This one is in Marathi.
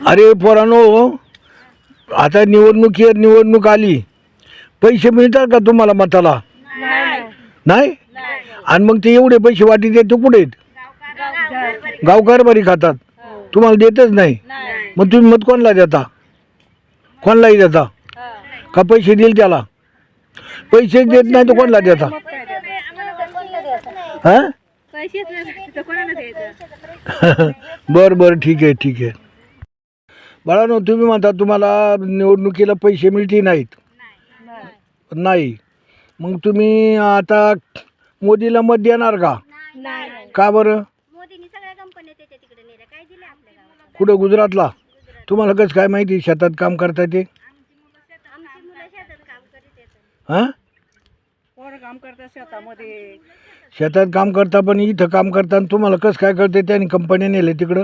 अरे पोरानो, आता निवडणूक आली, पैसे मिळतात का तुम्हाला मताला? नाही. आणि मग ते एवढे पैसे वाटी देते कुठे आहेत? गावकार बरी खातात, तुम्हाला देतच नाही. मग तुम्ही मत कोणला देता? कोणलाही देता का? पैसे देईल त्याला? पैसे देत नाही तर कोणला देता? हा बरं बरं, ठीक आहे. बाळांनो, तुम्ही म्हणता तुम्हाला निवडणुकीला पैसे मिळते नाहीत. नाही. मग तुम्ही आता मोदीला मत देणार का? का बरं? कुठं? गुजरातला? तुम्हाला कसं काय माहिती शेतात काम करता ते? हां, काम करतात शेतामध्ये. शेतात काम करता, पण इथं काम करता, तुम्हाला कसं काय कळते? त्यांनी कंपन्या नेले तिकडं.